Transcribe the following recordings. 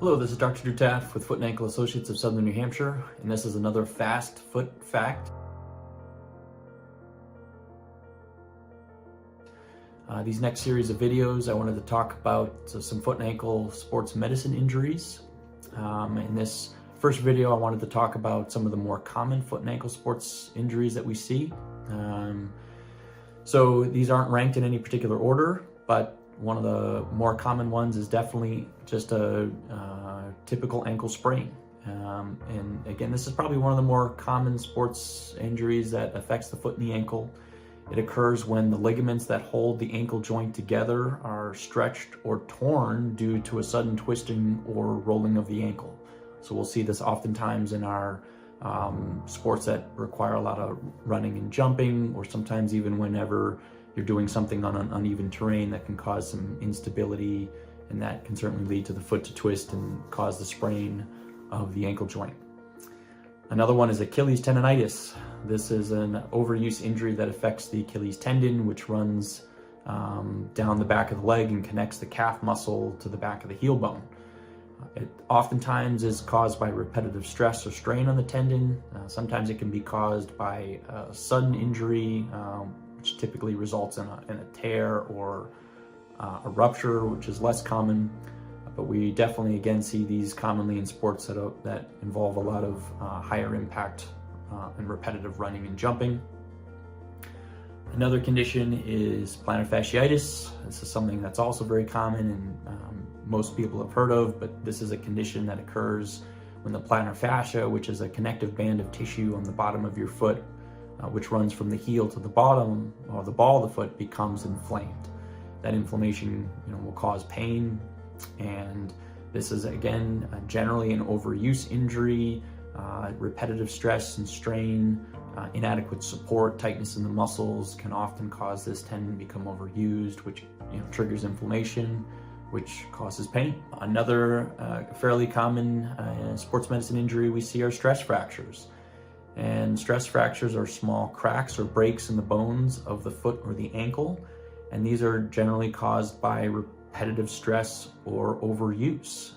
Hello, this is Dr. Drew Taff with Foot and Ankle Associates of Southern New Hampshire, and this is another fast foot fact. These next series of videos, I wanted to talk about some foot and ankle sports medicine injuries. In this first video, I wanted to talk about some of the more common foot and ankle sports injuries that we see. So these aren't ranked in any particular order, but one of the more common ones is definitely just a typical ankle sprain. And again, this is probably one of the more common sports injuries that affects the foot and the ankle. It occurs when the ligaments that hold the ankle joint together are stretched or torn due to a sudden twisting or rolling of the ankle. So we'll see this oftentimes in our sports that require a lot of running and jumping, or sometimes even whenever you're doing something on an uneven terrain that can cause some instability, and that can certainly lead to the foot to twist and cause the sprain of the ankle joint. Another one is Achilles tendonitis. This is an overuse injury that affects the Achilles tendon, which runs down the back of the leg and connects the calf muscle to the back of the heel bone. It oftentimes is caused by repetitive stress or strain on the tendon. Sometimes it can be caused by a sudden injury, which typically results in a tear or a rupture, which is less common. But we definitely, again, see these commonly in sports that involve a lot of higher impact and repetitive running and jumping. Another condition is plantar fasciitis. This is something that's also very common and most people have heard of, but this is a condition that occurs when the plantar fascia, which is a connective band of tissue on the bottom of your foot, which runs from the heel to the bottom or the ball of the foot, becomes inflamed. That inflammation, will cause pain, and this is again generally an overuse injury. Repetitive stress and strain, inadequate support, tightness in the muscles can often cause this tendon to become overused, which triggers inflammation, which causes pain. Another fairly common sports medicine injury we see are stress fractures. And stress fractures are small cracks or breaks in the bones of the foot or the ankle, and these are generally caused by repetitive stress or overuse.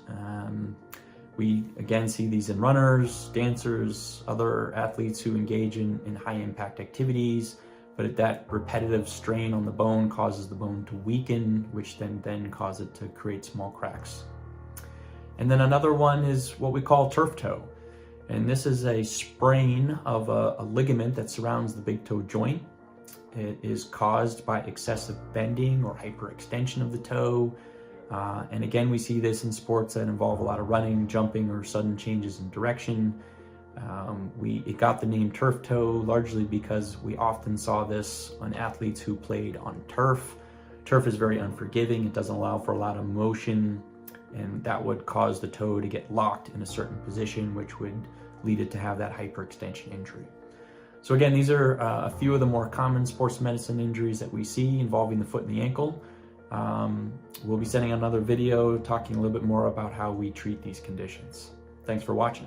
We again see these in runners, dancers, other athletes who engage in high impact activities, but that repetitive strain on the bone causes the bone to weaken, which then cause it to create small cracks. And then another one is what we call turf toe. And this is a sprain of a ligament that surrounds the big toe joint. It is caused by excessive bending or hyperextension of the toe. And again, we see this in sports that involve a lot of running, jumping, or sudden changes in direction. It got the name turf toe largely because we often saw this on athletes who played on turf. Turf is very unforgiving. It doesn't allow for a lot of motion, and that would cause the toe to get locked in a certain position, which would lead it to have that hyperextension injury. So again, these are a few of the more common sports medicine injuries that we see involving the foot and the ankle. We'll be sending another video talking a little bit more about how we treat these conditions. Thanks for watching.